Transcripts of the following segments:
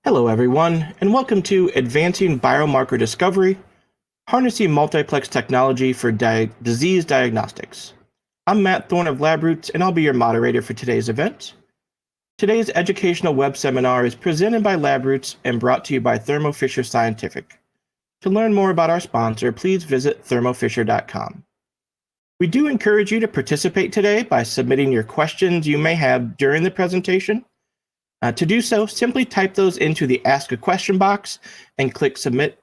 Hello everyone, and welcome to Advancing Biomarker Discovery, Harnessing Multiplex Technology for Disease Diagnostics. I'm Matt Thorne of LabRoots, and I'll be your moderator for today's event. Today's educational web seminar is presented by LabRoots and brought to you by Thermo Fisher Scientific. To learn more about our sponsor, please visit thermofisher.com. We do encourage you to participate today by submitting your questions you may have during the presentation. To do so, simply type those into the Ask a Question box and click Submit.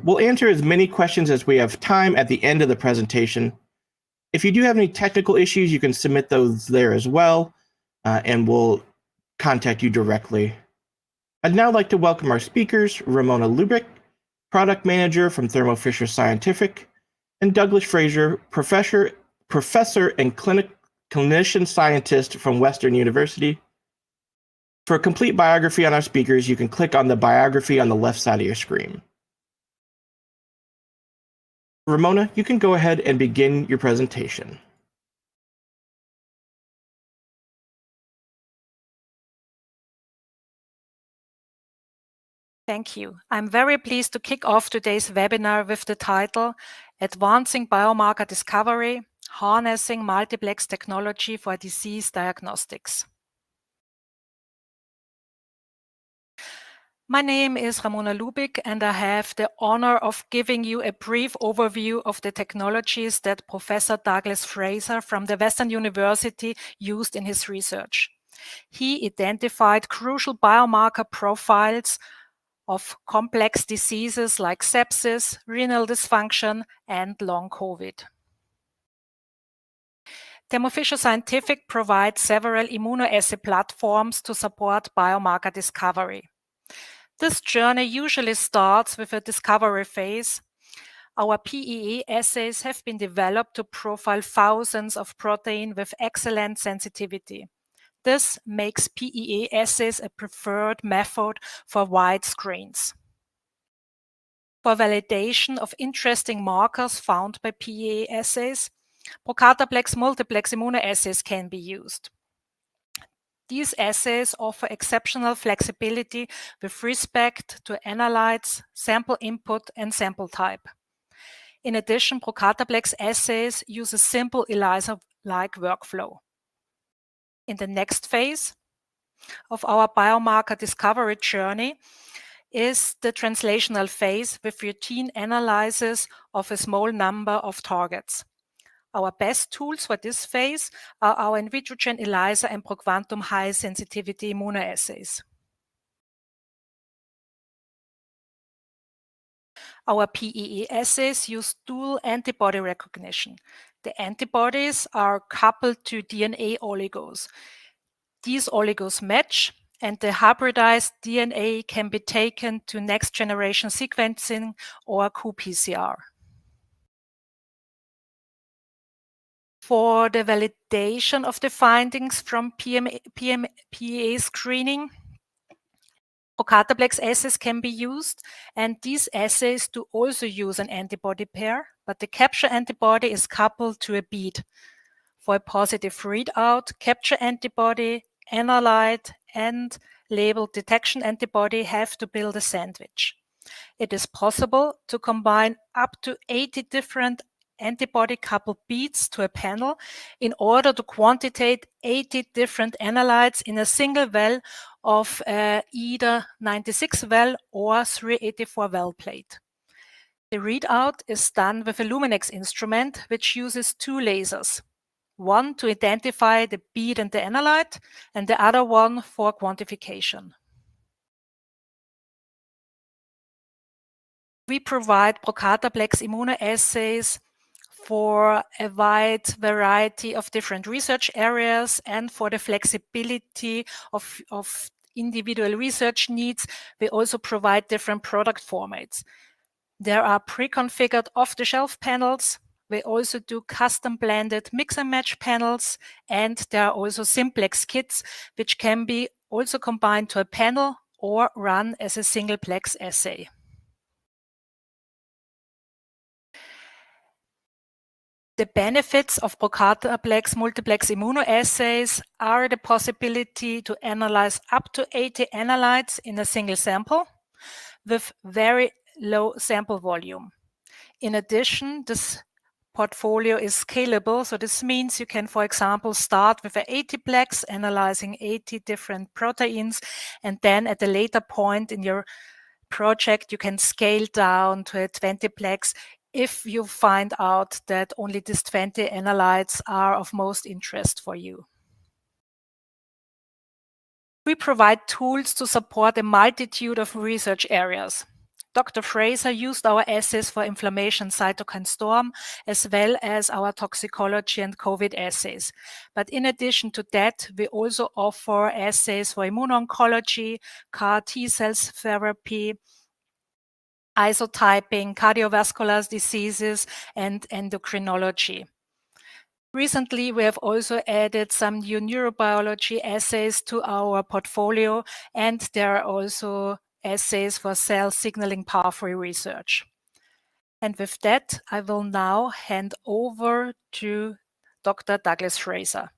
We'll answer as many questions as we have time at the end of the presentation. If you do have any technical issues, you can submit those there as well, and we'll contact you directly. I'd now like to welcome our speakers, Ramona Lubich, Product Manager from Thermo Fisher Scientific, and Douglas Fraser, Professor and Clinician Scientist from Western University. For a complete biography on our speakers, you can click on the biography on the left side of your screen. Ramona, you can go ahead and begin your presentation. Thank you. I'm very pleased to kick off today's webinar with the title Advancing Biomarker Discovery, Harnessing Multiplex Technology for Disease Diagnostics. My name is Ramona Lubich, and I have the honor of giving you a brief overview of the technologies that Professor Douglas Fraser from the Western University used in his research. He identified crucial biomarker profiles of complex diseases like sepsis, renal dysfunction, and long COVID. Thermo Fisher Scientific provides several immunoassay platforms to support biomarker discovery. This journey usually starts with a discovery phase. Our PEA assays have been developed to profile thousands of proteins with excellent sensitivity. This makes PEA assays a preferred method for wide screens. For validation of interesting markers found by PEA assays, ProcartaPlex multiplex immunoassays can be used. These assays offer exceptional flexibility with respect to analytes, sample input, and sample type. In addition, ProcartaPlex assays use a simple ELISA-like workflow. In the next phase of our biomarker discovery journey is the translational phase with routine analysis of a small number of targets. Our best tools for this phase are our Invitrogen ELISA and ProQuantum high-sensitivity immunoassays. Our PEE assays use dual antibody recognition. The antibodies are coupled to DNA oligos. These oligos match, and the hybridized DNA can be taken to next-generation sequencing or qPCR. For the validation of the findings from PEA screening, ProcartaPlex assays can be used, and these assays do also use an antibody pair, but the capture antibody is coupled to a bead. For a positive readout, capture antibody, analyte, and labeled detection antibody have to build a sandwich. It is possible to combine up to 80 different antibody-coupled beads to a panel in order to quantitate 80 different analytes in a single well of either 96 well or 384 well plate. The readout is done with a Luminex instrument, which uses two lasers, one to identify the bead and the analyte, and the other one for quantification. We provide ProcartaPlex immunoassays for a wide variety of different research areas, and for the flexibility of individual research needs, we also provide different product formats. There are pre-configured off-the-shelf panels. We also do custom-blended mix-and-match panels, and there are also simplex kits, which can be also combined to a panel or run as a single-plex assay. The benefits of ProcartaPlex multiplex immunoassays are the possibility to analyze up to 80 analytes in a single sample with very low sample volume. In addition, this portfolio is scalable, so this means you can, for example, start with an 80-plex, analyzing 80 different proteins, and then at a later point in your project, you can scale down to a 20-plex if you find out that only these 20 analytes are of most interest for you. We provide tools to support a multitude of research areas. Dr. Fraser used our assays for inflammation cytokine storm, as well as our toxicology and COVID assays. But in addition to that, we also offer assays for immuno-oncology, CAR T-cells therapy, isotyping, cardiovascular diseases, and endocrinology. Recently, we have also added some new neurobiology assays to our portfolio, and there are also assays for cell signaling pathway research. And with that, I will now hand over to Dr. Douglas Fraser.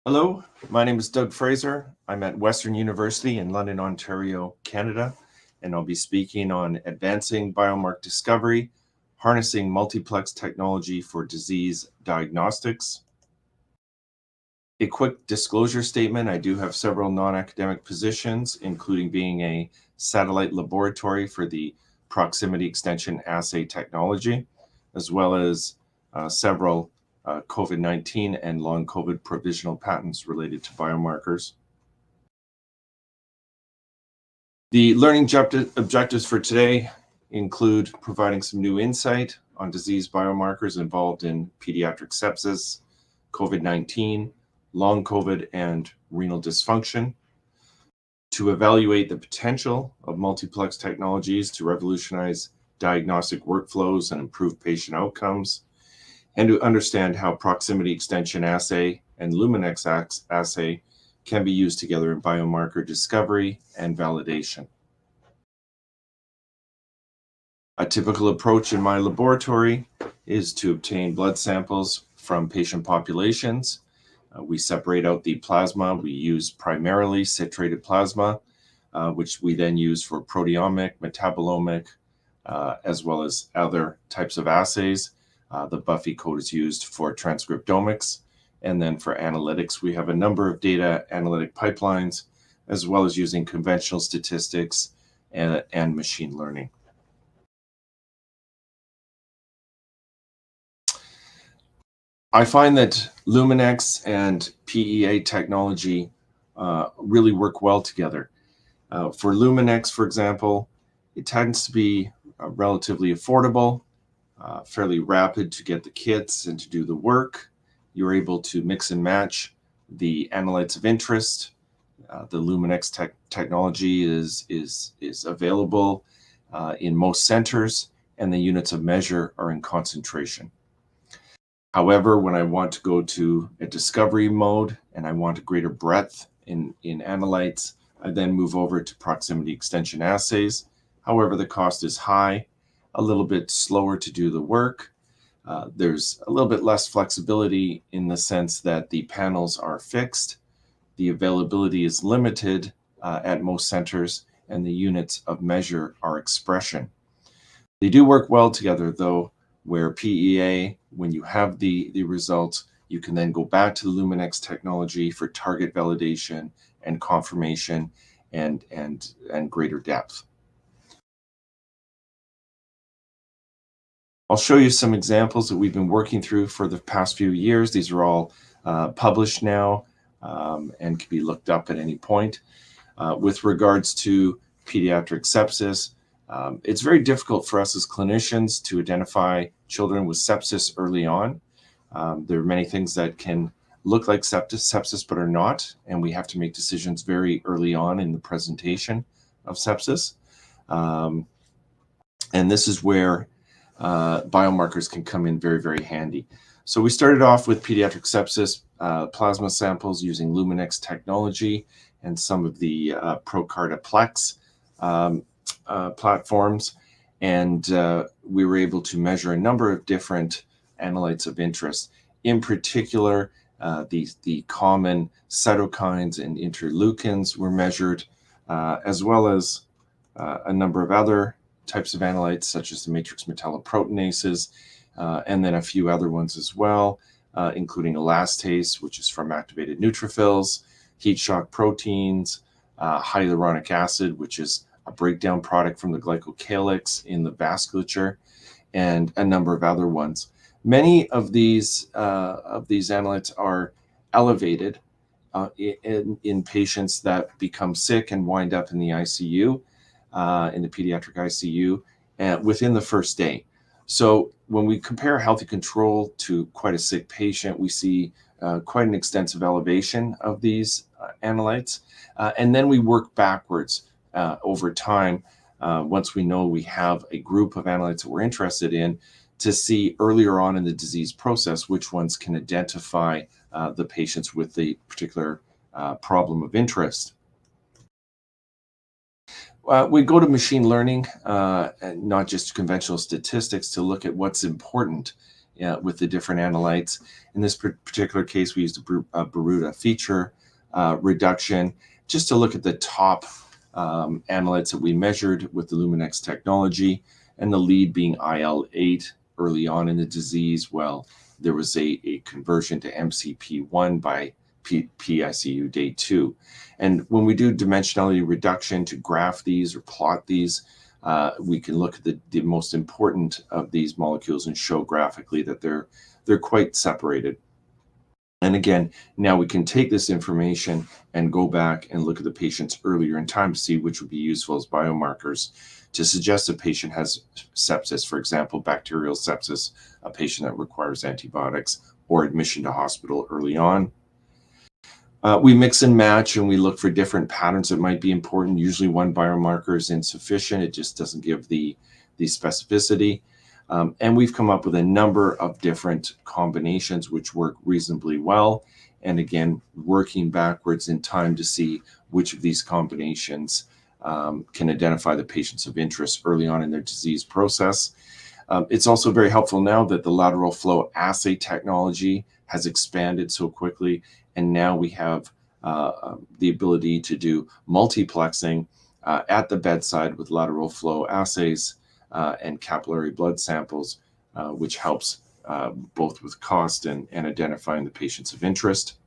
Hello, my name is Doug Fraser. I'm at Western University in London, Ontario, Canada, and I'll be speaking on advancing biomarker discovery, harnessing multiplex technology for disease diagnostics. A quick disclosure statement: I do have several non-academic positions, including being a satellite laboratory for the proximity extension assay technology, as well as several COVID-19 and long COVID provisional patents related to biomarkers. The learning objectives for today include providing some new insight on disease biomarkers involved in pediatric sepsis, COVID-19, long COVID, and renal dysfunction, to evaluate the potential of multiplex technologies to revolutionize diagnostic workflows and improve patient outcomes, and to understand how proximity extension assay and Luminex assay can be used together in biomarker discovery and validation. A typical approach in my laboratory is to obtain blood samples from patient populations. We separate out the plasma. We use primarily citrated plasma, which we then use for proteomic, metabolomic, as well as other types of assays. The Buffy code is used for transcriptomics. And then for analytics, we have a number of data analytic pipelines, as well as using conventional statistics and machine learning. I find that Luminex and PEA technology really work well together. For Luminex, for example, it tends to be relatively affordable, fairly rapid to get the kits and to do the work. You're able to mix and match the analytes of interest. The Luminex technology is available in most centers, and the units of measure are in concentration. However, when I want to go to a discovery mode and I want a greater breadth in analytes, I then move over to proximity extension assays. However, the cost is high, a little bit slower to do the work. There's a little bit less flexibility in the sense that the panels are fixed, the availability is limited at most centers, and the units of measure are expression. They do work well together though, where PEA, when you have the results, you can then go back to the Luminex technology for target validation and confirmation and greater depth. I'll show you some examples that we've been working through for the past few years. These are all published now and can be looked up at any point. With regards to pediatric sepsis, it's very difficult for us as clinicians to identify children with sepsis early on. There are many things that can look like sepsis but are not, and we have to make decisions very early on in the presentation of sepsis. And this is where biomarkers can come in very, very handy. So we started off with pediatric sepsis plasma samples using Luminex technology and some of the ProcartaPlex platforms. And we were able to measure a number of different analytes of interest. In particular, the common cytokines and interleukins were measured, as well as a number of other types of analytes, such as the matrix metalloproteinases, and then a few other ones as well, including elastase, which is from activated neutrophils, heat shock proteins, hyaluronic acid, which is a breakdown product from the glycocalyx in the vasculature, and a number of other ones. Many of these analytes are elevated in patients that become sick and wind up in the ICU, in the pediatric ICU, within the first day. So when we compare healthy control to quite a sick patient, we see quite an extensive elevation of these analytes. And then we work backwards over time, once we know we have a group of analytes that we're interested in, to see earlier on in the disease process which ones can identify the patients with the particular problem of interest. We go to machine learning, and not just conventional statistics, to look at what's important with the different analytes. In this particular case, we used a Baruta feature reduction just to look at the top analytes that we measured with the Luminex technology, and the lead being IL-8 early on in the disease. Well, there was a conversion to MCP1 by PICU day 2. And when we do dimensionality reduction to graph these or plot these, we can look at the most important of these molecules and show graphically that they're quite separated. And again, now we can take this information and go back and look at the patients earlier in time to see which would be useful as biomarkers to suggest a patient has sepsis, for example, bacterial sepsis, a patient that requires antibiotics, or admission to hospital early on. We mix and match, and we look for different patterns that might be important. Usually one biomarker is insufficient. It just doesn't give the specificity. And we've come up with a number of different combinations which work reasonably well. And again, working backwards in time to see which of these combinations can identify the patients of interest early on in their disease process. It's also very helpful now that the lateral flow assay technology has expanded so quickly, and now we have the ability to do multiplexing at the bedside with lateral flow assays and capillary blood samples, which helps both with cost and identifying the patients of interest.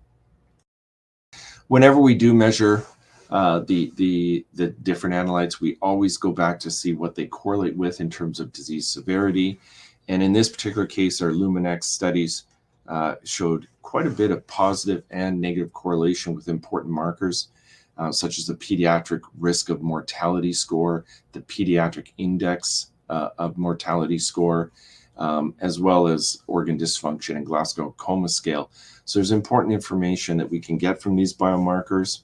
Whenever we do measure the different analytes, we always go back to see what they correlate with in terms of disease severity. And in this particular case, our Luminex studies showed quite a bit of positive and negative correlation with important markers, such as the pediatric risk of mortality score, the pediatric index of mortality score, as well as organ dysfunction and Glasgow Coma Scale. So there's important information that we can get from these biomarkers.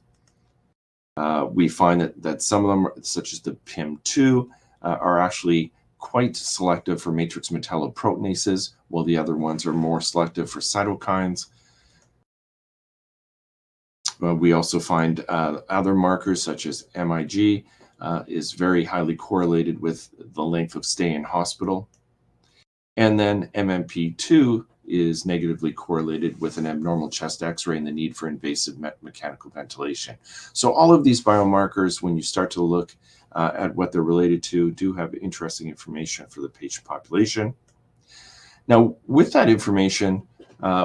We find that some of them, such as the PIM2, are actually quite selective for matrix metalloproteinases, while the other ones are more selective for cytokines. We also find other markers, such as MIG, is very highly correlated with the length of stay in hospital. And then MMP2 is negatively correlated with an abnormal chest X-ray and the need for invasive mechanical ventilation. So all of these biomarkers, when you start to look at what they're related to, do have interesting information for the patient population. Now, with that information,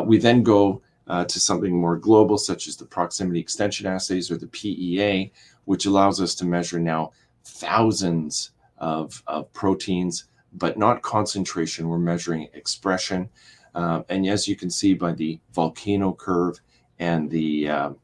we then go to something more global, such as the proximity extension assays, or the PEA, which allows us to measure now thousands of proteins, but not concentration. We're measuring expression. And as you can see by the volcano curve and the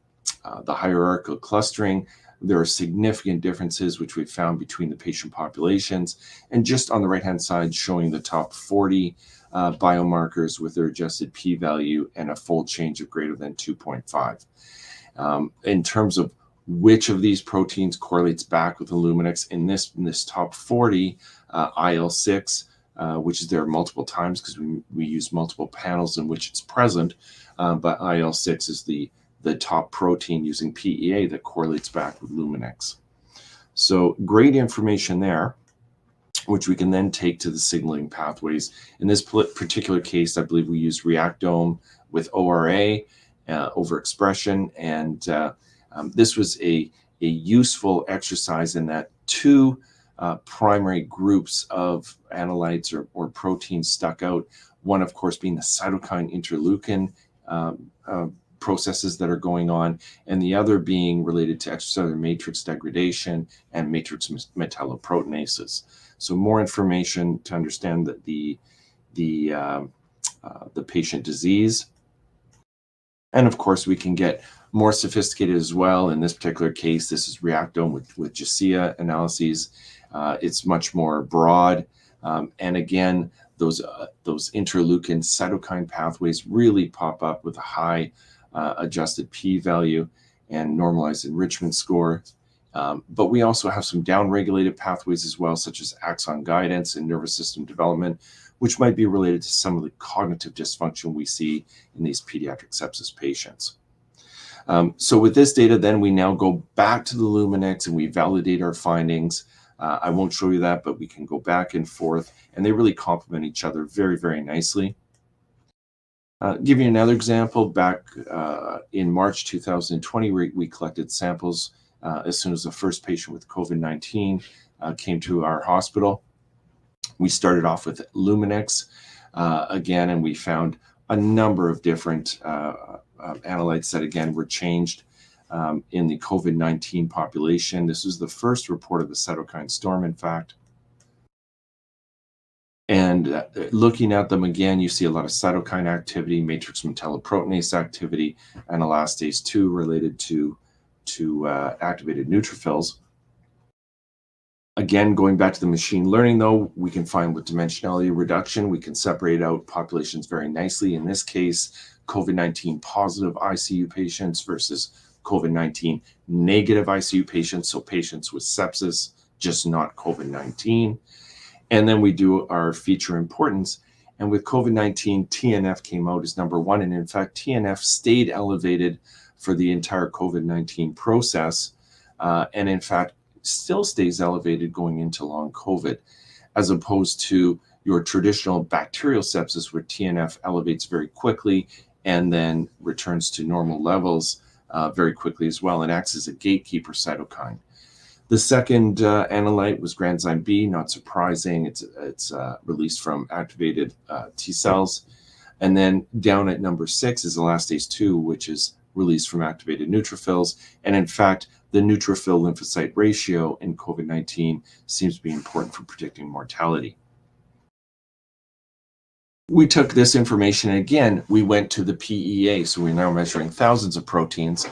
hierarchical clustering, there are significant differences which we found between the patient populations. And just on the right-hand side, showing the top 40 biomarkers with their adjusted p-value and a fold change of greater than 2.5. In terms of which of these proteins correlates back with the Luminex, in this top 40, IL-6, which is there multiple times because we use multiple panels in which it's present, but IL-6 is the top protein using PEA that correlates back with Luminex. So great information there. which we can then take to the signaling pathways. In this particular case, I believe we used Reactome with ORA, overexpression, and this was a useful exercise in that two primary groups of analytes or proteins stuck out. One, of course, being the cytokine interleukin processes that are going on, and the other being related to extracellular matrix degradation and matrix metalloproteinases. So more information to understand the patient disease. And of course, we can get more sophisticated as well. In this particular case, this is Reactome with GCIA analyses. It's much more broad. And again, those interleukin cytokine pathways really pop up with a high adjusted p-value and normalized enrichment score. But we also have some downregulated pathways as well, such as axon guidance and nervous system development, which might be related to some of the cognitive dysfunction we see in these pediatric sepsis patients. So with this data, then we now go back to the Luminex and we validate our findings. I won't show you that, but we can go back and forth, and they really complement each other very, very nicely. Give you another example. Back in March 2020, we collected samples as soon as the first patient with COVID-19 came to our hospital. We started off with Luminex again, and we found a number of different analytes that, again, were changed in the COVID-19 population. This was the first report of the cytokine storm, in fact. And looking at them again, you see a lot of cytokine activity, matrix metalloproteinase activity, and elastase 2 related to activated neutrophils. Again, going back to the machine learning, though, we can find with dimensionality reduction, we can separate out populations very nicely. In this case, COVID-19 positive ICU patients versus COVID-19 negative ICU patients, so patients with sepsis, just not COVID-19. And then we do our feature importance. And with COVID-19, TNF came out as number one. And in fact, TNF stayed elevated for the entire COVID-19 process. And in fact, still stays elevated going into long COVID, as opposed to your traditional bacterial sepsis where TNF elevates very quickly and then returns to normal levels very quickly as well and acts as a gatekeeper cytokine. The second analyte was granzyme B, not surprising. It's released from activated T cells. And then down at number 6 is elastase 2, which is released from activated neutrophils. And in fact, the neutrophil lymphocyte ratio in COVID-19 seems to be important for predicting mortality. We took this information and again, we went to the PEA. So we're now measuring thousands of proteins.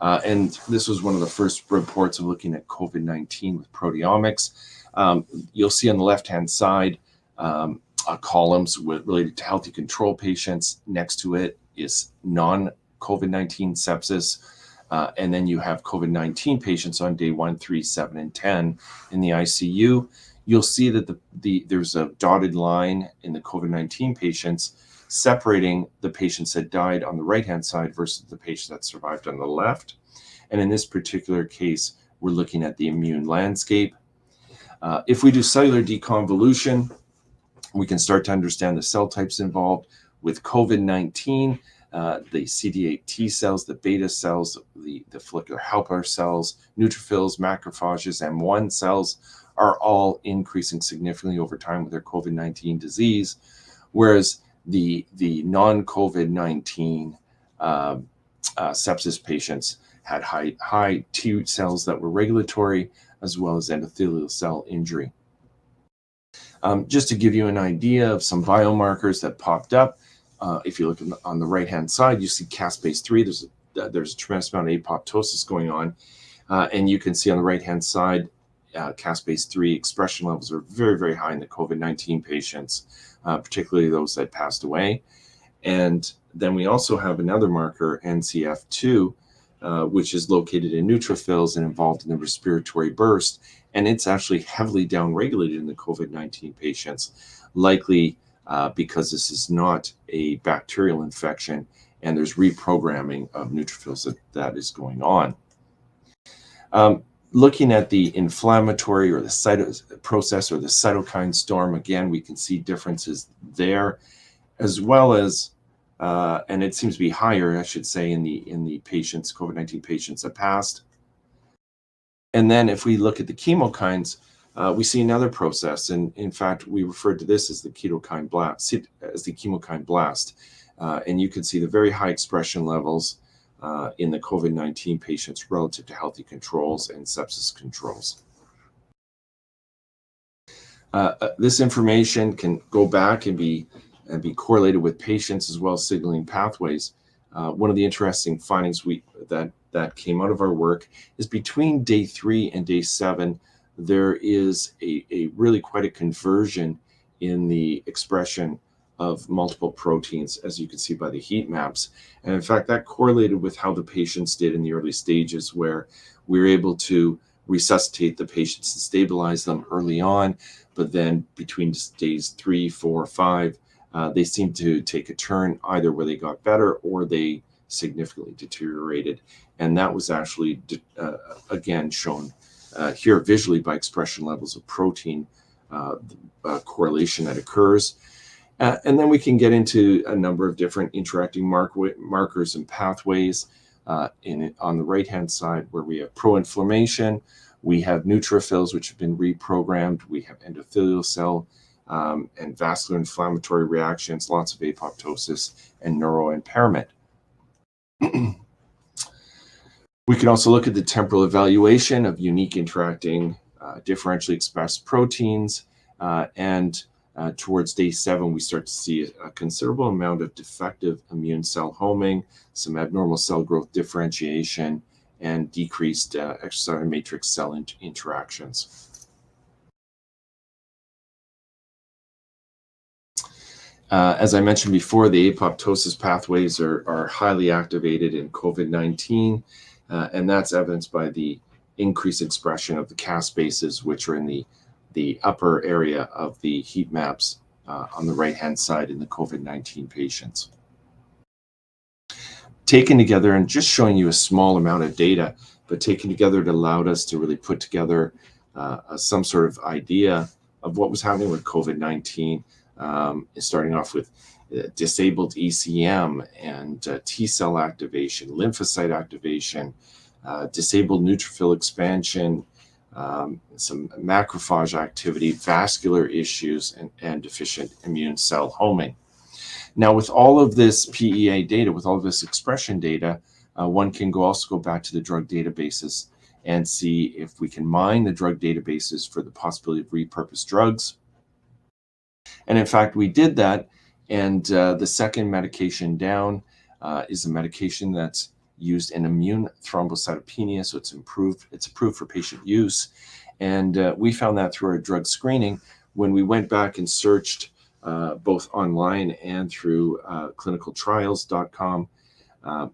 And this was one of the first reports of looking at COVID-19 with proteomics. You'll see on the left-hand side columns related to healthy control patients. Next to it is non-COVID-19 sepsis. And then you have COVID-19 patients on day 1, 3, 7, and 10 in the ICU. You'll see that there's a dotted line in the COVID-19 patients separating the patients that died on the right-hand side versus the patients that survived on the left. And in this particular case, we're looking at the immune landscape. If we do cellular deconvolution, we can start to understand the cell types involved. With COVID-19, the CD8 T cells, the beta cells, the follicular helper cells, neutrophils, macrophages, M1 cells are all increasing significantly over time with their COVID-19 disease, whereas the non-COVID-19 sepsis patients had high T cells that were regulatory, as well as endothelial cell injury. Just to give you an idea of some biomarkers that popped up, if you look on the right-hand side, you see caspase-3. There's a tremendous amount of apoptosis going on, and you can see on the right-hand side, caspase-3 expression levels are very, very high in the COVID-19 patients, particularly those that passed away. And then we also have another marker, NCF2, which is located in neutrophils and involved in the respiratory burst. And it's actually heavily downregulated in the COVID-19 patients, likely because this is not a bacterial infection and there's reprogramming of neutrophils that is going on. Looking at the inflammatory or the process or the cytokine storm, again, we can see differences there, as well as, and it seems to be higher, I should say, in the patients, COVID-19 patients that passed. And then if we look at the chemokines, we see another process, and in fact, we referred to this as the chemokine blast, and you can see the very high expression levels in the COVID-19 patients relative to healthy controls and sepsis controls. This information can go back and be correlated with patients as well as signaling pathways. One of the interesting findings that came out of our work is between day 3 and day 7, there is a really quite a conversion in the expression of multiple proteins, as you can see by the heat maps. And in fact, that correlated with how the patients did in the early stages, where we were able to resuscitate the patients and stabilize them early on. But then between days 3, 4, 5, they seemed to take a turn, either where they got better or they significantly deteriorated. And that was actually, again, shown here visually by expression levels of protein correlation that occurs. And then we can get into a number of different interacting markers and pathways. On the right-hand side, where we have pro-inflammation, we have neutrophils, which have been reprogrammed. We have endothelial cell and vascular inflammatory reactions, lots of apoptosis, and neural impairment. We can also look at the temporal evaluation of unique interacting differentially expressed proteins, and towards day 7, we start to see a considerable amount of defective immune cell homing, some abnormal cell growth differentiation, and decreased extracellular matrix cell interactions. As I mentioned before, the apoptosis pathways are highly activated in COVID-19, and that's evidenced by the increased expression of the caspases, which are in the upper area of the heat maps on the right-hand side in the COVID-19 patients. Taken together, and just showing you a small amount of data, but taken together, it allowed us to really put together some sort of idea of what was happening with COVID-19, starting off with disabled ECM and T-cell activation, lymphocyte activation, disabled neutrophil expansion, some macrophage activity, vascular issues, and deficient immune cell homing. Now, with all of this PEA data, with all of this expression data, one can also go back to the drug databases and see if we can mine the drug databases for the possibility of repurposed drugs. And in fact, we did that, and the second medication down is a medication that's used in immune thrombocytopenia, so it's approved for patient use. And we found that through our drug screening. When we went back and searched both online and through clinicaltrials.com,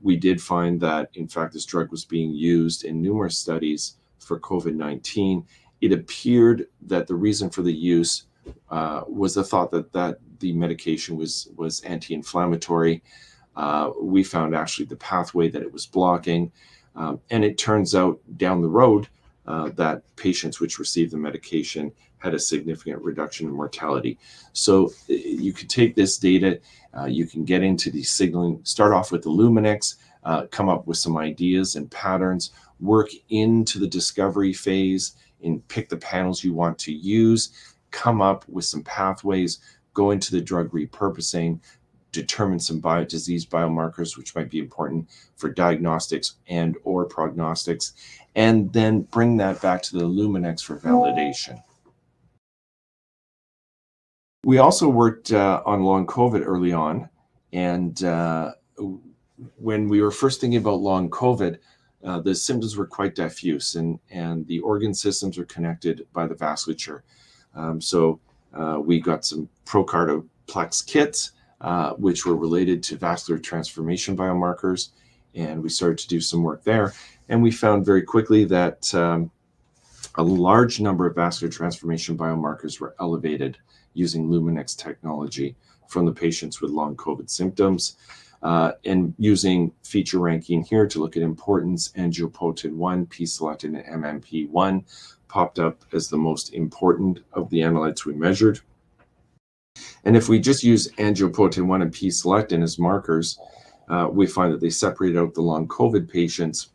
we did find that, in fact, this drug was being used in numerous studies for COVID-19. It appeared that the reason for the use was the thought that the medication was anti-inflammatory. We found actually the pathway that it was blocking, and it turns out down the road that patients which received the medication had a significant reduction in mortality. So you could take this data, you can get into the signaling, start off with the Luminex, come up with some ideas and patterns, work into the discovery phase, and pick the panels you want to use, come up with some pathways, go into the drug repurposing, determine some disease biomarkers which might be important for diagnostics and or prognostics, and then bring that back to the Luminex for validation. We also worked on long COVID early on, and when we were first thinking about long COVID, the symptoms were quite diffuse, and the organ systems are connected by the vasculature. So we got some ProcartaPlex kits, which were related to vascular transformation biomarkers, and we started to do some work there. And we found very quickly that a large number of vascular transformation biomarkers were elevated using Luminex technology from the patients with long COVID symptoms. and using feature ranking here to look at importance, angiopoietin-1, p-selectin, and MMP1 popped up as the most important of the analytes we measured. And if we just use angiopoietin-1 and p-selectin as markers, we find that they separated out the long COVID patients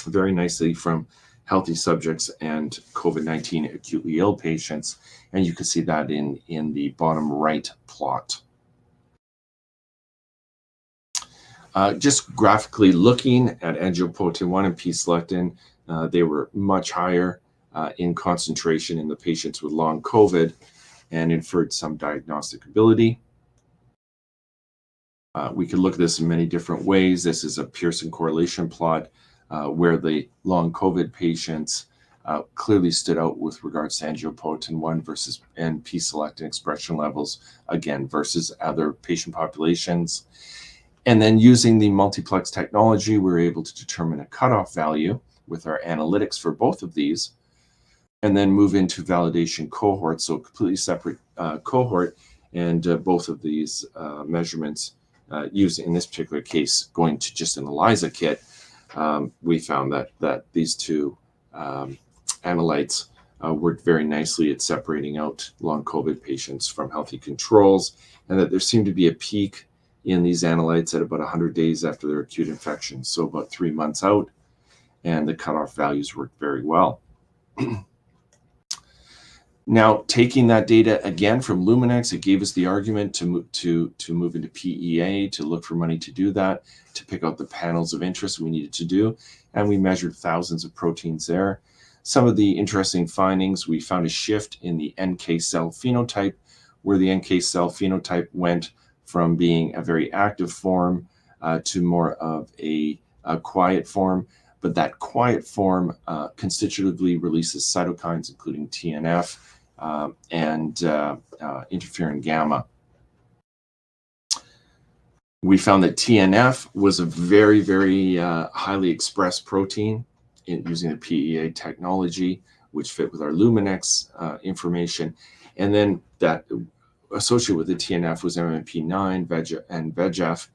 very nicely from healthy subjects and COVID-19 acutely ill patients. And you can see that in the bottom right plot. Just graphically looking at angiopoietin-1 and p-selectin, they were much higher in concentration in the patients with long COVID and inferred some diagnostic ability. We could look at this in many different ways. This is a Pearson correlation plot where the long COVID patients clearly stood out with regards to angiopoietin-1 versus and p-selectin expression levels, again, versus other patient populations. And then using the multiplex technology, we were able to determine a cutoff value with our analytics for both of these, and then move into validation cohorts, so a completely separate cohort, and both of these measurements used in this particular case, going to just an ELISA kit, we found that these two analytes worked very nicely at separating out long COVID patients from healthy controls, and that there seemed to be a peak in these analytes at about 100 days after their acute infection, so about 3 months out, and the cutoff values worked very well. Now, taking that data again from Luminex, it gave us the argument to move into PEA, to look for money to do that, to pick out the panels of interest we needed to do, and we measured thousands of proteins there. Some of the interesting findings, we found a shift in the NK cell phenotype, where the NK cell phenotype went from being a very active form to more of a quiet form. But that quiet form constitutively releases cytokines, including TNF and interferon gamma. We found that TNF was a very, very highly expressed protein using the PEA technology, which fit with our Luminex information. And then that associated with the TNF was MMP9, VEGF,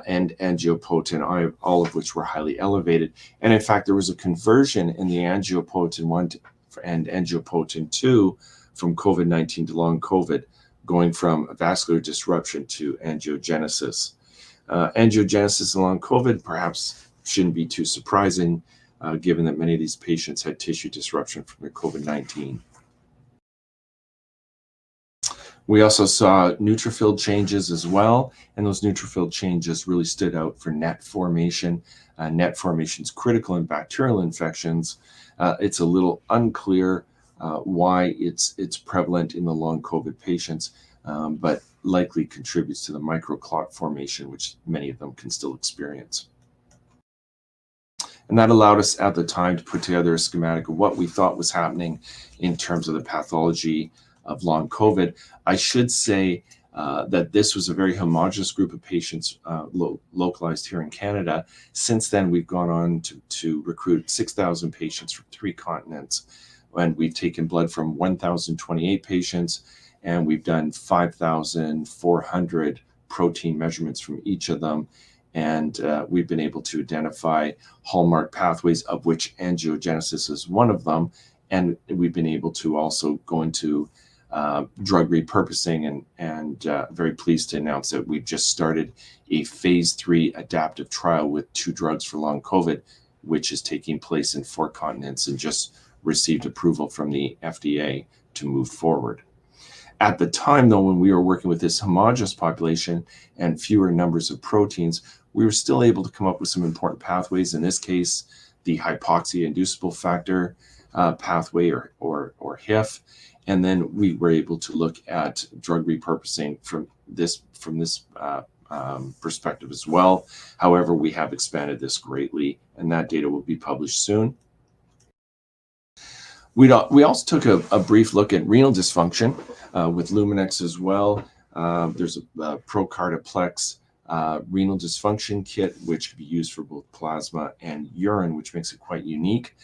and angiopoietin, all of which were highly elevated. And in fact, there was a conversion in the angiopoietin-1 and angiopoietin-2 from COVID-19 to long COVID, going from vascular disruption to angiogenesis. Angiogenesis in long COVID perhaps shouldn't be too surprising, given that many of these patients had tissue disruption from their COVID-19. We also saw neutrophil changes as well, and those neutrophil changes really stood out for net formation. Net formation is critical in bacterial infections. It's a little unclear why it's prevalent in the long COVID patients, but likely contributes to the microclot formation, which many of them can still experience. And that allowed us at the time to put together a schematic of what we thought was happening in terms of the pathology of long COVID. I should say that this was a very homogeneous group of patients localized here in Canada. Since then, we've gone on to recruit 6,000 patients from 3 continents, and we've taken blood from 1,028 patients, and we've done 5,400 protein measurements from each of them. And we've been able to identify hallmark pathways, of which angiogenesis is one of them. And we've been able to also go into drug repurposing, and very pleased to announce that we've just started a phase 3 adaptive trial with 2 drugs for long COVID, which is taking place in 4 continents, and just received approval from the FDA to move forward. At the time, though, when we were working with this homogeneous population and fewer numbers of proteins, we were still able to come up with some important pathways. In this case, the hypoxia-inducible factor pathway, or HIF. And then we were able to look at drug repurposing from this perspective as well. However, we have expanded this greatly, and that data will be published soon. We also took a brief look at renal dysfunction with Luminex as well. There's a ProcartaPlex renal dysfunction kit, which can be used for both plasma and urine, which makes it quite unique.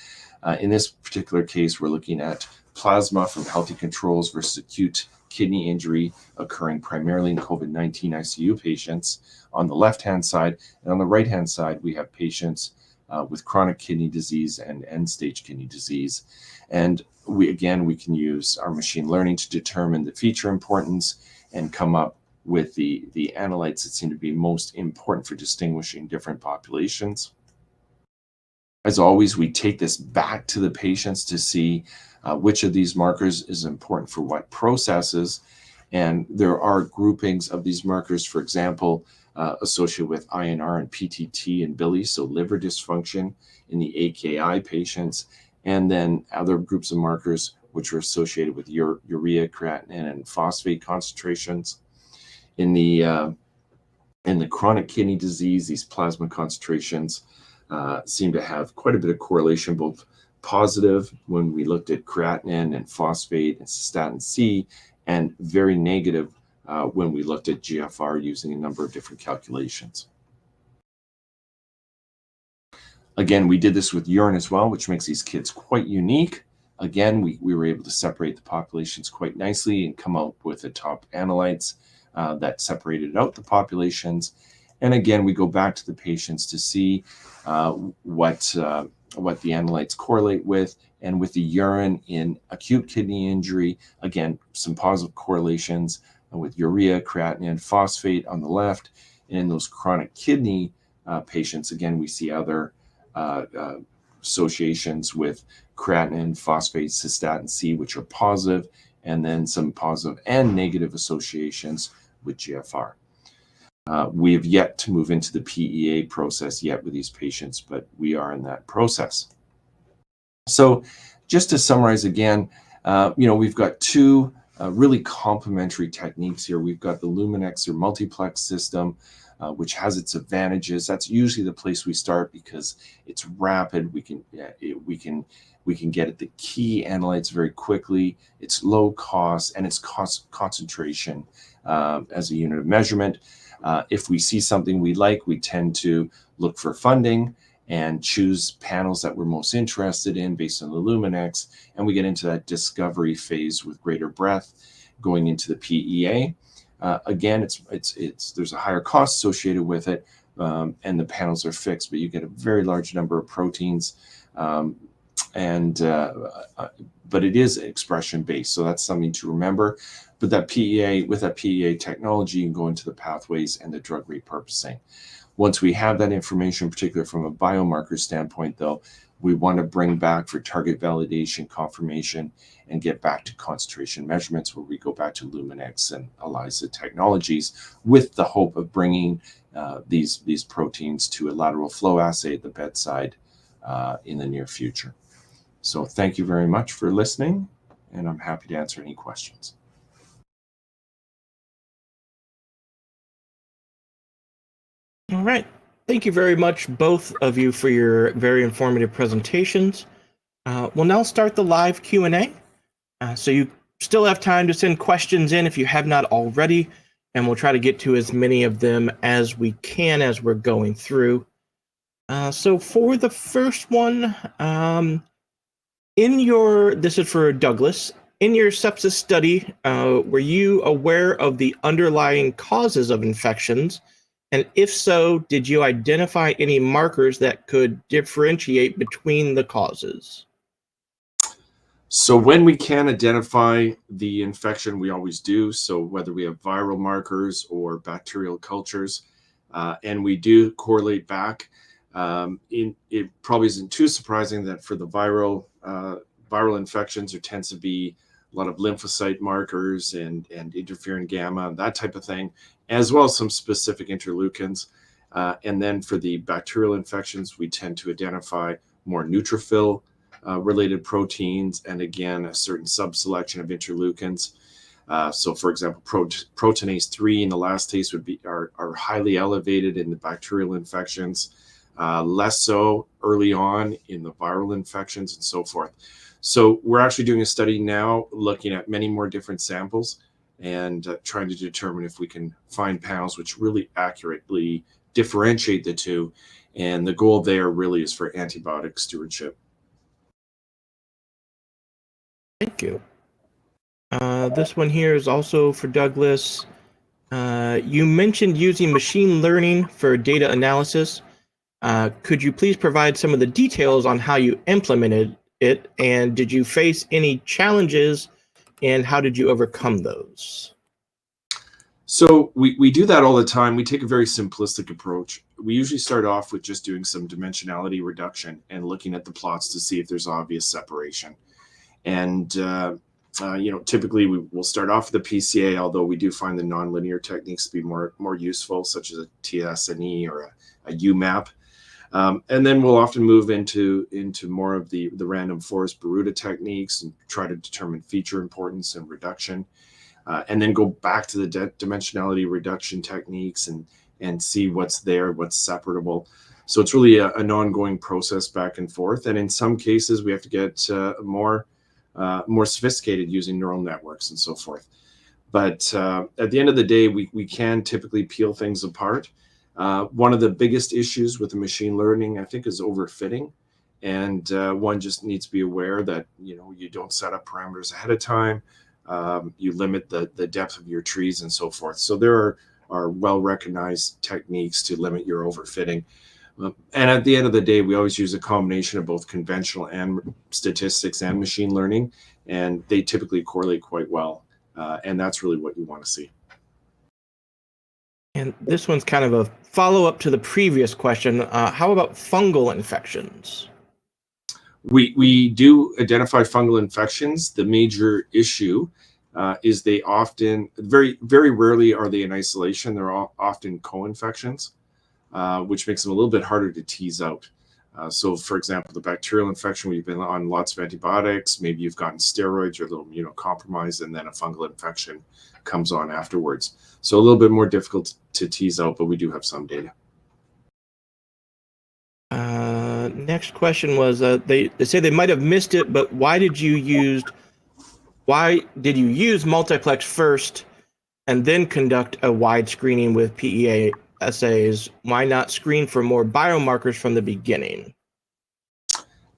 In this particular case, we're looking at plasma from healthy controls versus acute kidney injury occurring primarily in COVID-19 ICU patients on the left-hand side. And on the right-hand side, we have patients with chronic kidney disease and end-stage kidney disease. And we can use our machine learning to determine the feature importance and come up with the analytes that seem to be most important for distinguishing different populations. As always, we take this back to the patients to see which of these markers is important for what processes. And there are groupings of these markers, for example, associated with INR and PTT and Billy, so liver dysfunction in the AKI patients, and then other groups of markers which are associated with urea, creatinine, and phosphate concentrations. In the chronic kidney disease, these plasma concentrations seem to have quite a bit of correlation, both positive when we looked at creatinine and phosphate and cystatin C, and very negative when we looked at GFR using a number of different calculations. Again, we did this with urine as well, which makes these kids quite unique. Again, we were able to separate the populations quite nicely and come up with the top analytes that separated out the populations. And again, we go back to the patients to see what the analytes correlate with. And with the urine in acute kidney injury, again, some positive correlations with urea, creatinine, phosphate on the left. And in those chronic kidney patients, again, we see other associations with creatinine, phosphate, cystatin C, which are positive, and then some positive and negative associations with GFR. We have yet to move into the PEA process yet with these patients, but we are in that process. So just to summarize again, we've got two really complementary techniques here. We've got the Luminex or multiplex system, which has its advantages. That's usually the place we start because it's rapid. We can get at the key analytes very quickly. It's low cost and it's cost concentration as a unit of measurement. If we see something we like, we tend to look for funding and choose panels that we're most interested in based on the Luminex, and we get into that discovery phase with greater breadth, going into the PEA. Again, there's a higher cost associated with it, and the panels are fixed, but you get a very large number of proteins, but it is expression based, so that's something to remember. But with that PEA technology, you can go into the pathways and the drug repurposing. Once we have that information, particularly from a biomarker standpoint, though, we want to bring back for target validation, confirmation, and get back to concentration measurements where we go back to Luminex and ELISA technologies with the hope of bringing these proteins to a lateral flow assay at the bedside in the near future. So thank you very much for listening, and I'm happy to answer any questions. All right. Thank you very much, both of you, for your very informative presentations. We'll now start the live Q&A. So you still have time to send questions in if you have not already, and we'll try to get to as many of them as we can as we're going through. So for the first one, this is for Douglas. In your sepsis study, were you aware of the underlying causes of infections? And if so, did you identify any markers that could differentiate between the causes? So when we can identify the infection, we always do. So whether we have viral markers or bacterial cultures, and we do correlate back, it probably isn't too surprising that for the viral infections, there tends to be a lot of lymphocyte markers and interferon gamma, that type of thing, as well as some specific interleukins. And then for the bacterial infections, we tend to identify more neutrophil related proteins, and again, a certain subselection of interleukins. So for example, proteinase 3 and elastase are highly elevated in the bacterial infections, less so early on in the viral infections and so forth. So we're actually doing a study now looking at many more different samples and trying to determine if we can find panels which really accurately differentiate the two. And the goal there really is for antibiotic stewardship. Thank you. This one here is also for Douglas. You mentioned using machine learning for data analysis. Could you please provide some of the details on how you implemented it, and did you face any challenges, and how did you overcome those? So we do that all the time. We take a very simplistic approach. We usually start off with just doing some dimensionality reduction and looking at the plots to see if there's obvious separation. And typically we will start off with the PCA, although we do find the nonlinear techniques to be more useful, such as a TSNE or a UMAP. And then we'll often move into more of the random forest Baruda techniques and try to determine feature importance and reduction. And then go back to the dimensionality reduction techniques and see what's there, what's separable. So it's really an ongoing process back and forth. And in some cases, we have to get more sophisticated using neural networks and so forth. But at the end of the day, we can typically peel things apart. One of the biggest issues with the machine learning, I think, is overfitting. And one just needs to be aware that you don't set up parameters ahead of time. You limit the depth of your trees and so forth. So there are well-recognized techniques to limit your overfitting. And at the end of the day, we always use a combination of both conventional and statistics and machine learning, and they typically correlate quite well. And that's really what you want to see. And this one's kind of a follow-up to the previous question. How about fungal infections? We do identify fungal infections. The major issue is they often, very, very rarely are they in isolation. They're often co-infections, which makes them a little bit harder to tease out. So for example, the bacterial infection, where you've been on lots of antibiotics, maybe you've gotten steroids, you're a little immunocompromised, and then a fungal infection comes on afterwards. So a little bit more difficult to tease out, but we do have some data. Next question was, they say they might have missed it, but why did you use multiplex first and then conduct a wide screening with PEA assays? Why not screen for more biomarkers from the beginning?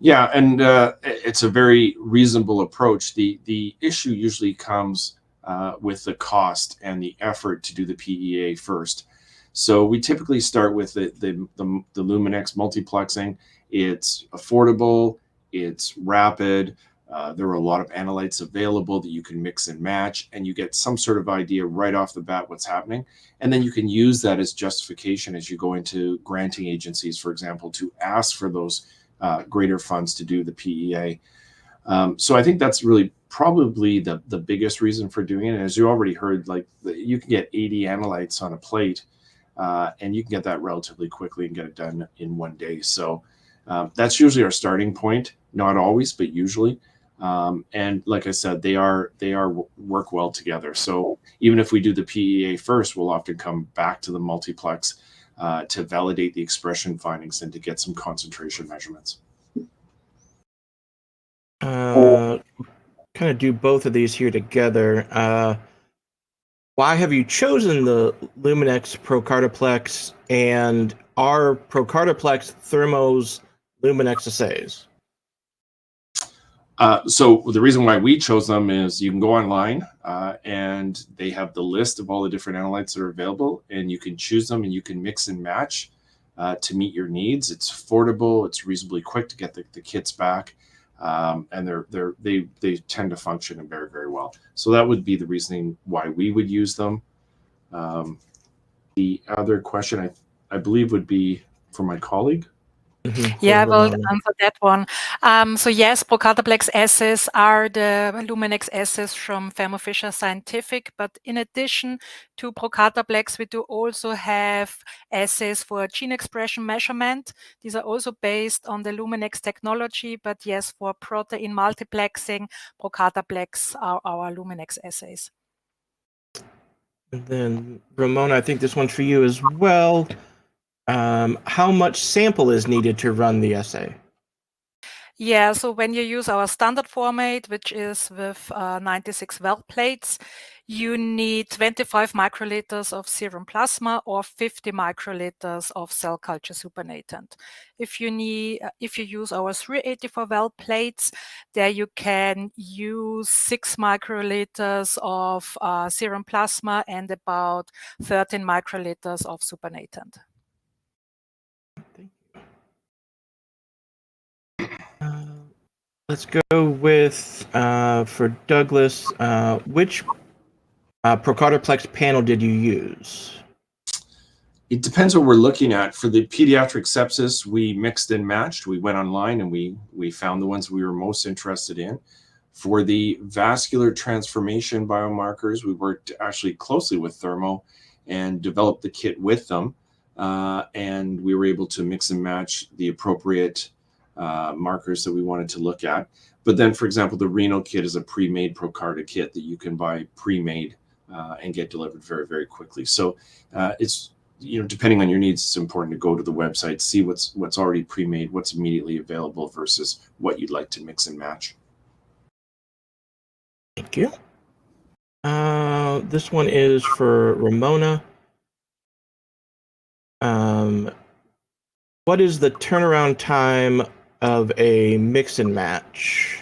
Yeah, and it's a very reasonable approach. The issue usually comes with the cost and the effort to do the PEA first. So we typically start with the Luminex multiplexing. It's affordable, it's rapid. There are a lot of analytes available that you can mix and match, and you get some sort of idea right off the bat what's happening. And then you can use that as justification as you go into granting agencies, for example, to ask for those greater funds to do the PEA. So I think that's really probably the biggest reason for doing it. And as you already heard, you can get 80 analytes on a plate, and you can get that relatively quickly and get it done in one day. So that's usually our starting point. Not always, but usually. And like I said, they work well together. So even if we do the PEA first, we'll often come back to the multiplex to validate the expression findings and to get some concentration measurements. Kind of do both of these here together. Why have you chosen the Luminex ProcartaPlex, and are ProcartaPlex Thermo's Luminex assays? So the reason why we chose them is you can go online and they have the list of all the different analytes that are available, and you can choose them and you can mix and match to meet your needs. It's affordable, it's reasonably quick to get the kits back, and they tend to function very, very well. So that would be the reasoning why we would use them. The other question I believe would be for my colleague. Yeah, I will answer that one. So yes, ProcartaPlex assays are the Luminex assays from Thermo Fisher Scientific, but in addition to ProcartaPlex, we do also have assays for gene expression measurement. These are also based on the Luminex technology, but yes, for protein multiplexing, ProcartaPlex are our Luminex assays. And then Ramona, I think this one's for you as well. How much sample is needed to run the assay? Yeah, so when you use our standard format, which is with 96 well plates, you need 25 microliters of serum plasma or 50 microliters of cell culture supernatant. If you use our 384 well plates, there you can use 6 microliters of serum plasma and about 13 microliters of supernatant. Let's go with, for Douglas, which ProcartaPlex panel did you use? It depends what we're looking at. For the pediatric sepsis, we mixed and matched. We went online and we found the ones we were most interested in. For the vascular transformation biomarkers, we worked actually closely with Thermo and developed the kit with them. And we were able to mix and match the appropriate markers that we wanted to look at. But then, for example, the renal kit is a pre-made Procarta kit that you can buy pre-made and get delivered very, very quickly. So it's, depending on your needs, it's important to go to the website, see what's already pre-made, what's immediately available versus what you'd like to mix and match. Thank you. This one is for Ramona. What is the turnaround time of a mix and match?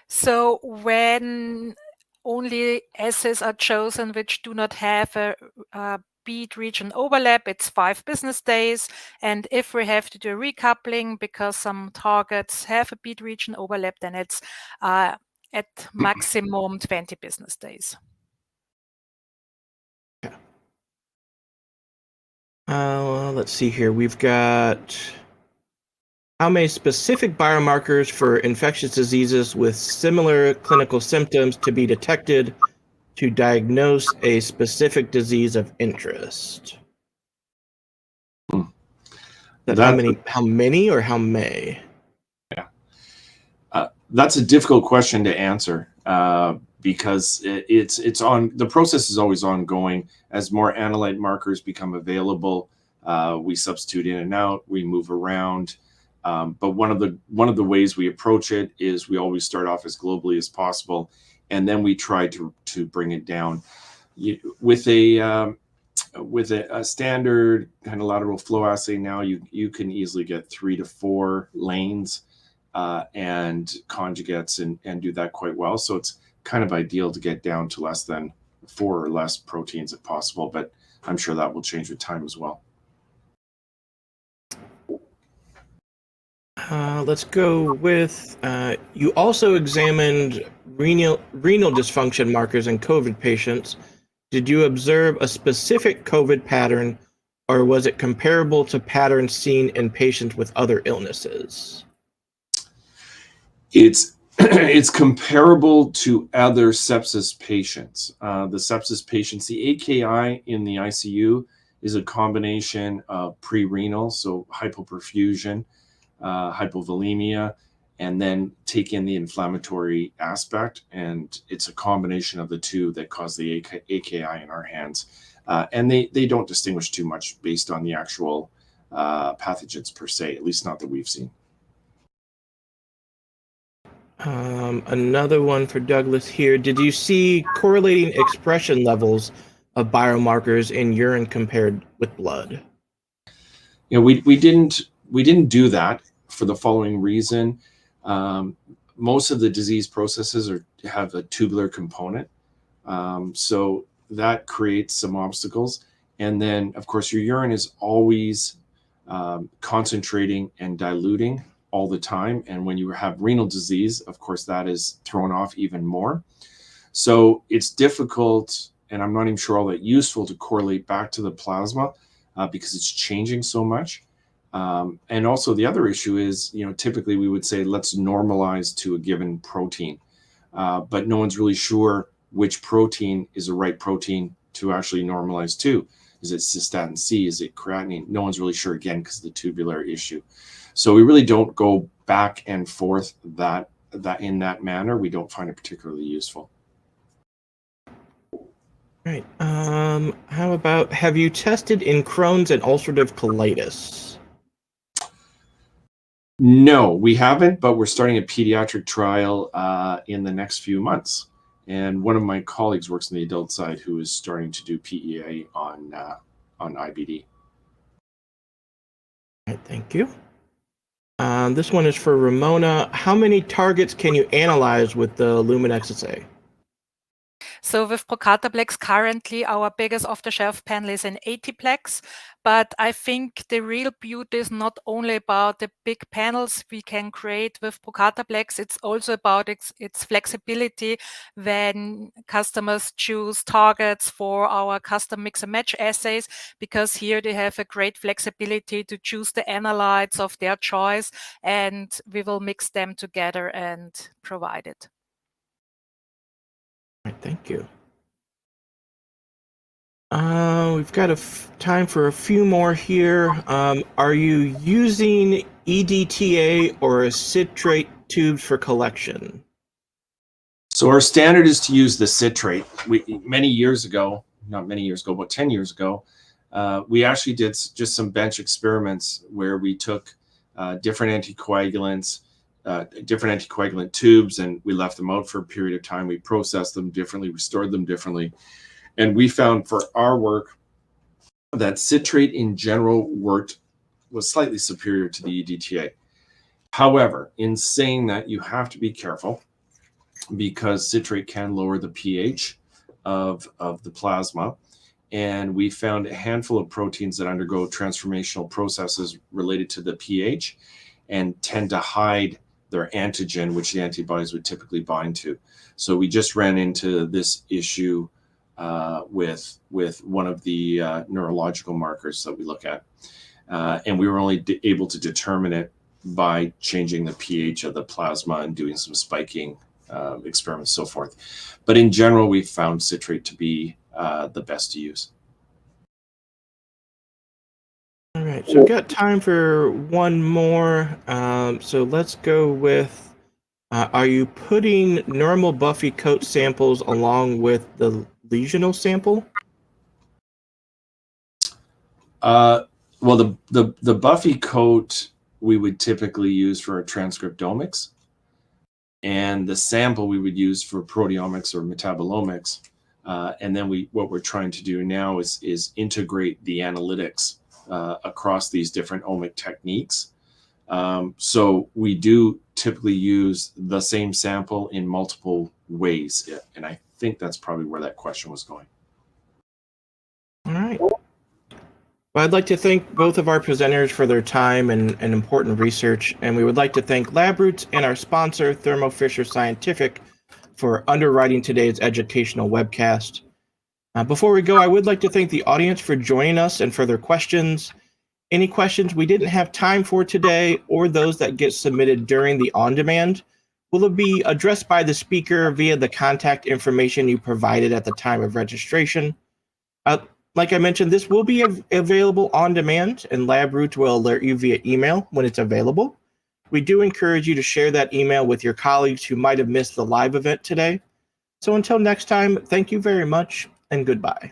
So when only assays are chosen which do not have a bead region overlap, it's 5 business days. And if we have to do a recoupling because some targets have a bead region overlap, then it's at maximum 20 business days. Let's see here. We've got how many specific biomarkers for infectious diseases with similar clinical symptoms to be detected to diagnose a specific disease of interest? How many or how may? Yeah, that's a difficult question to answer because it's on. The process is always ongoing. As more analyte markers become available, we substitute in and out, we move around. But one of the ways we approach it is we always start off as globally as possible, and then we try to bring it down. With a standard kind of lateral flow assay now, you can easily get 3 to 4 lanes and conjugates and do that quite well. So it's kind of ideal to get down to less than 4 or less proteins if possible, but I'm sure that will change with time as well. Let's go with, you also examined renal dysfunction markers in COVID patients. Did you observe a specific COVID pattern, or was it comparable to patterns seen in patients with other illnesses? It's comparable to other sepsis patients. The sepsis patients, the AKI in the ICU is a combination of pre-renal, so hypoperfusion, hypovolemia, and then take in the inflammatory aspect, and it's a combination of the two that cause the AKI in our hands. And they don't distinguish too much based on the actual pathogens per se, at least not that we've seen. Another one for Douglas here. Did you see correlating expression levels of biomarkers in urine compared with blood? We didn't do that for the following reason. Most of the disease processes have a tubular component, so that creates some obstacles. And then, of course, your urine is always concentrating and diluting all the time. And when you have renal disease, of course, that is thrown off even more. So it's difficult, and I'm not even sure all that useful to correlate back to the plasma because it's changing so much. And also the other issue is, typically we would say, let's normalize to a given protein, but no one's really sure which protein is the right protein to actually normalize to. Is it cystatin C? Is it creatinine? No one's really sure, again, because of the tubular issue. So we really don't go back and forth that in that manner. We don't find it particularly useful. Right. How about, have you tested in Crohn's and ulcerative colitis? No, we haven't, but we're starting a pediatric trial in the next few months. And one of my colleagues works on the adult side who is starting to do PEA on IBD. All right, thank you. This one is for Ramona. How many targets can you analyze with the Luminex assay? So with ProcartaPlex, currently our biggest off-the-shelf panel is an 80-plex, but I think the real beauty is not only about the big panels we can create with ProcartaPlex, it's also about its flexibility when customers choose targets for our custom mix and match assays, because here they have a great flexibility to choose the analytes of their choice, and we will mix them together and provide it. All right, thank you. We've got time for a few more here. Are you using EDTA or citrate tubes for collection? So our standard is to use the citrate. Many years ago, not many years ago, about 10 years ago, we actually did just some bench experiments where we took different anticoagulants, different anticoagulant tubes, and we left them out for a period of time. We processed them differently, we stored them differently. And we found for our work that citrate in general was slightly superior to the EDTA. However, in saying that, you have to be careful because citrate can lower the pH of the plasma. And we found a handful of proteins that undergo transformational processes related to the pH and tend to hide their antigen, which the antibodies would typically bind to. So we just ran into this issue with one of the neurological markers that we look at. And we were only able to determine it by changing the pH of the plasma and doing some spiking experiments, so forth. But in general, we found citrate to be the best to use. All right, so we've got time for one more. So let's go with, are you putting normal Buffy coat samples along with the lesional sample? Well, the Buffy coat we would typically use for transcriptomics, and the sample we would use for proteomics or metabolomics. And then what we're trying to do now is integrate the analytics across these different omic techniques. So we do typically use the same sample in multiple ways. And I think that's probably where that question was going. All right. Well, I'd like to thank both of our presenters for their time and important research, and we would like to thank LabRoots and our sponsor, Thermo Fisher Scientific, for underwriting today's educational webcast. Before we go, I would like to thank the audience for joining us and for their questions. Any questions we didn't have time for today, or those that get submitted during the on-demand, will be addressed by the speaker via the contact information you provided at the time of registration. Like I mentioned, this will be available on demand, and LabRoots will alert you via email when it's available. We do encourage you to share that email with your colleagues who might have missed the live event today. So until next time, thank you very much, and goodbye.